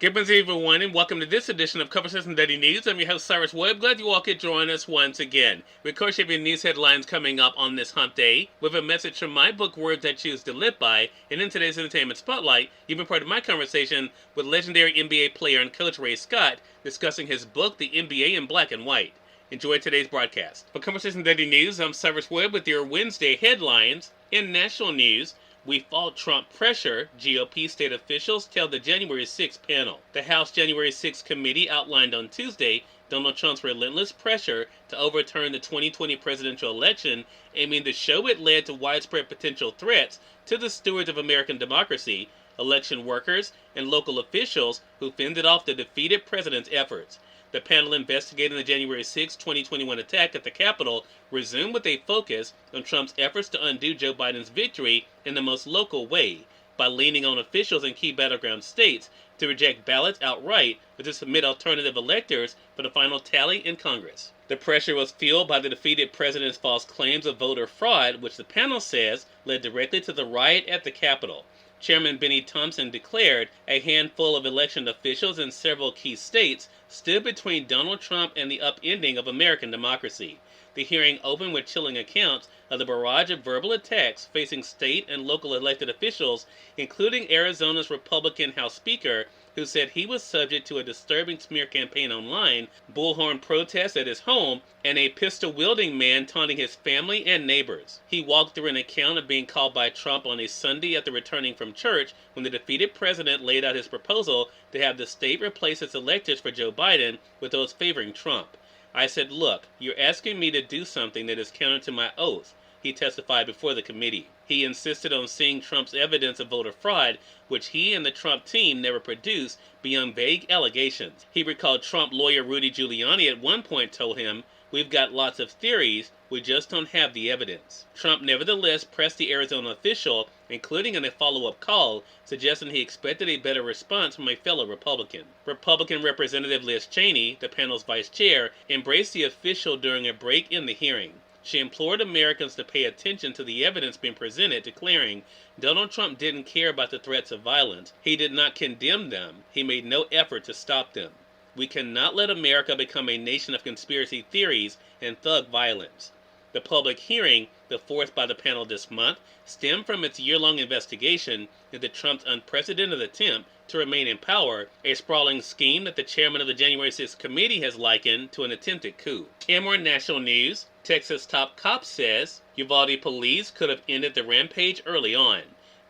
Good morning, everyone, and welcome to this edition of Conversation Daily News. I'm your host, Cyrus Webb. Glad you all could join us once again. We, of course, have your news headlines coming up on this hump day with a message from my book, Words I Choose to Live By. And in today's Entertainment Spotlight, you've been part of my conversation with legendary NBA player and coach Ray Scott discussing his book, The NBA in Black and White. Enjoy today's broadcast. For Conversation Daily News, I'm Cyrus Webb with your Wednesday headlines. In national news, we fought Trump pressure, GOP state officials tell the January 6th panel. The House January 6th committee outlined on Tuesday Donald Trump's relentless pressure to overturn the 2020 presidential election, aiming to show it led to widespread potential threats to the stewards of American democracy, election workers, and local officials who fended off the defeated president's efforts. The panel investigating the January 6, 2021 attack at the Capitol resumed with a focus on Trump's efforts to undo Joe Biden's victory in the most local way, by leaning on officials in key battleground states to reject ballots outright or to submit alternative electors for the final tally in Congress. The pressure was fueled by the defeated president's false claims of voter fraud, which the panel says led directly to the riot at the Capitol. Chairman Benny Thompson declared a handful of election officials in several key states stood between Donald Trump and the upending of American democracy. The hearing opened with chilling accounts of the barrage of verbal attacks facing state and local elected officials, including Arizona's Republican House Speaker, who said he was subject to a disturbing smear campaign online, bullhorn protests at his home, and a pistol-wielding man taunting his family and neighbors. He walked through an account of being called by Trump on a Sunday after returning from church when the defeated president laid out his proposal to have the state replace its electors for Joe Biden with those favoring Trump. I said, "Look, you're asking me to do something that is counter to my oath," he testified before the committee. He insisted on seeing Trump's evidence of voter fraud, which he and the Trump team never produced, beyond vague allegations. He recalled Trump lawyer Rudy Giuliani at one point told him, "We've got lots of theories, we just don't have the evidence." Trump nevertheless pressed the Arizona official, including in a follow-up call, suggesting he expected a better response from a fellow Republican. Republican Representative Liz Cheney, the panel's vice chair, embraced the official during a break in the hearing. She implored Americans to pay attention to the evidence being presented, declaring, "Donald Trump didn't care about the threats of violence. He did not condemn them. He made no effort to stop them. We cannot let America become a nation of conspiracy theories and thug violence." The public hearing, the fourth by the panel this month, stemmed from its year-long investigation into Trump's unprecedented attempt to remain in power, a sprawling scheme that the chairman of the January 6th committee has likened to an attempted coup. In more national news, Texas top cop says Uvalde police could have ended the rampage early on.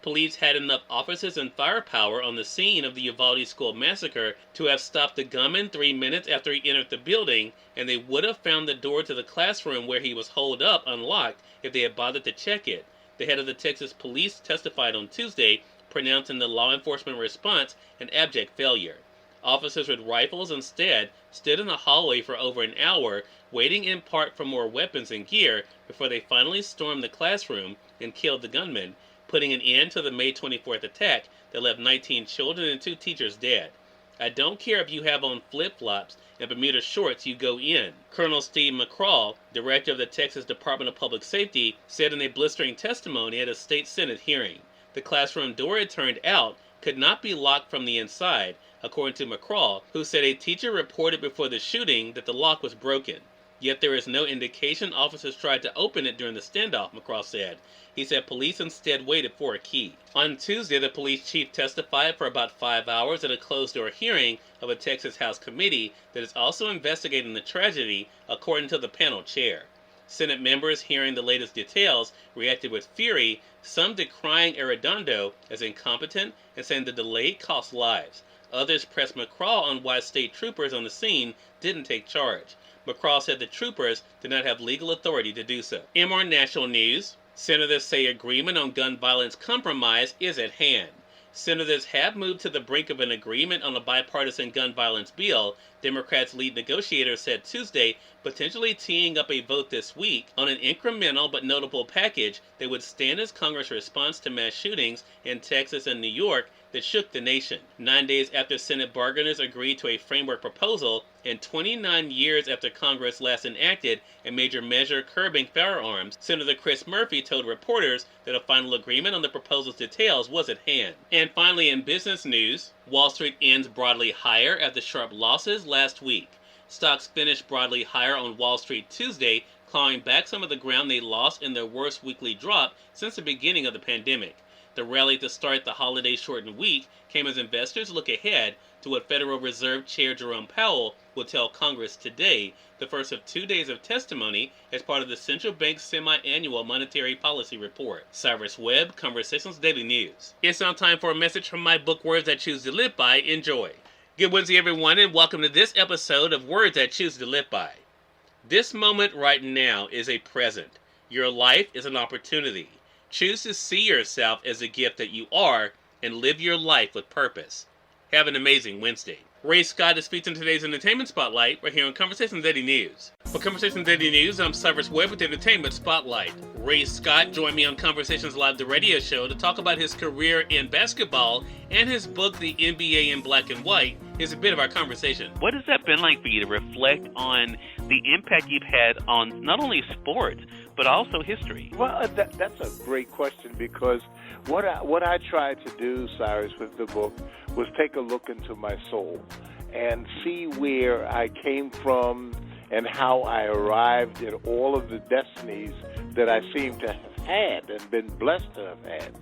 Police had enough officers and firepower on the scene of the Uvalde school massacre to have stopped the gunman 3 minutes after he entered the building, and they would have found the door to the classroom where he was holed up unlocked if they had bothered to check it. The head of the Texas police testified on Tuesday, pronouncing the law enforcement response an abject failure. Officers with rifles instead stood in the hallway for over an hour, waiting in part for more weapons and gear before they finally stormed the classroom and killed the gunman, putting an end to the May 24th attack that left 19 children and 2 teachers dead. "I don't care if you have on flip-flops and Bermuda shorts, you go in," Colonel Steve McCraw, director of the Texas Department of Public Safety, said in a blistering testimony at a state Senate hearing. The classroom door, it turned out, could not be locked from the inside, according to McCraw, who said a teacher reported before the shooting that the lock was broken. Yet there is no indication officers tried to open it during the standoff, McCraw said. He said police instead waited for a key. On Tuesday, the police chief testified for about 5 hours at a closed-door hearing of a Texas House committee that is also investigating the tragedy, according to the panel chair. Senate members hearing the latest details reacted with fury, some decrying Arredondo as incompetent and saying the delay cost lives. Others pressed McCraw on why state troopers on the scene didn't take charge. McCraw said the troopers did not have legal authority to do so. In more national news, senators say agreement on gun violence compromise is at hand. Senators have moved to the brink of an agreement on a bipartisan gun violence bill, Democrats' lead negotiator said Tuesday, potentially teeing up a vote this week on an incremental but notable package that would stand as Congress' response to mass shootings in Texas and New York that shook the nation. 9 days after Senate bargainers agreed to a framework proposal, and 29 years after Congress last enacted a major measure curbing firearms, Senator Chris Murphy told reporters that a final agreement on the proposal's details was at hand. And finally, in business news, Wall Street ends broadly higher after sharp losses last week. Stocks finished broadly higher on Wall Street Tuesday, clawing back some of the ground they lost in their worst weekly drop since the beginning of the pandemic. The rally to start the holiday-shortened week came as investors look ahead to what Federal Reserve Chair Jerome Powell will tell Congress today, the first of 2 days of testimony as part of the central bank's semi-annual monetary policy report. Cyrus Webb, Conversations Daily News. It's now time for a message from my book, Words I Choose to Live By. Enjoy. Good Wednesday, everyone, and welcome to this episode of Words I Choose to Live By. This moment right now is a present. Your life is an opportunity. Choose to see yourself as the gift that you are and live your life with purpose. Have an amazing Wednesday. Ray Scott is featured in today's Entertainment Spotlight right here on Conversations Daily News. For Conversations Daily News, I'm Cyrus Webb with the Entertainment Spotlight. Ray Scott joined me on Conversations Live, the radio show, to talk about his career in basketball and his book, The NBA in Black and White. Here's a bit of our conversation. What has that been like for you to reflect on the impact you've had on not only sports, but also history? Well, that's a great question, because what I tried to do, Cyrus, with the book was take a look into my soul and see where I came from and how I arrived at all of the destinies that I seem to have had and been blessed to have had.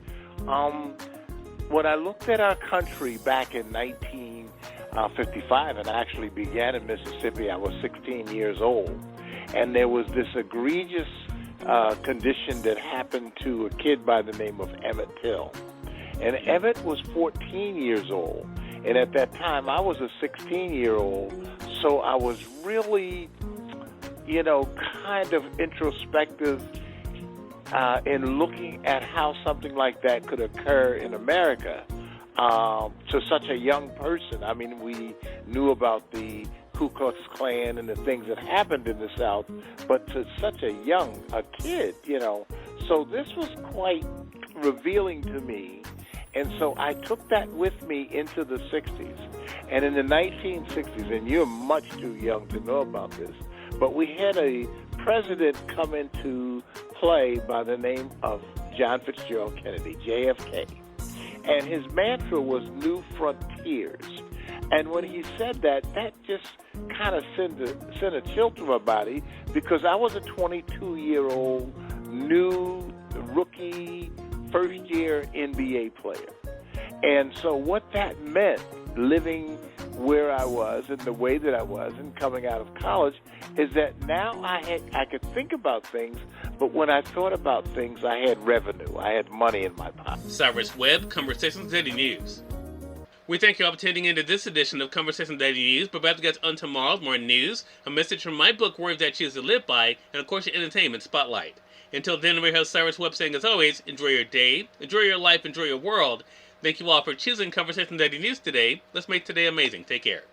When I looked at our country back in 1955, and I actually began in Mississippi, I was 16 years old, and there was this egregious condition that happened to a kid by the name of Emmett Till. And Emmett was 14 years old. And at that time, I was a 16-year-old. So I was really, kind of introspective in looking at how something like that could occur in America to such a young person. I mean, we knew about the Ku Klux Klan and the things that happened in the South, but to such a kid, So this was quite revealing to me, and so I took that with me into the 60s. And in the 1960s, and you're much too young to know about this, but we had a president come into play by the name of John Fitzgerald Kennedy, JFK. And his mantra was New Frontiers. And when he said that, that just kind of sent a chill to my body, because I was a 22-year-old new rookie first-year NBA player. And so what that meant, living where I was and the way that I was and coming out of college, is that now I could think about things, but when I thought about things, I had revenue. I had money in my pocket. Cyrus Webb, Conversations Daily News. We thank you all for tuning into this edition of Conversations Daily News. But about to get on tomorrow, more news, a message from my book, Words I Choose to Live By, and of course your Entertainment Spotlight. Until then, I'm your host, Cyrus Webb, saying as always, enjoy your day, enjoy your life, enjoy your world. Thank you all for choosing Conversations Daily News today. Let's make today amazing. Take care.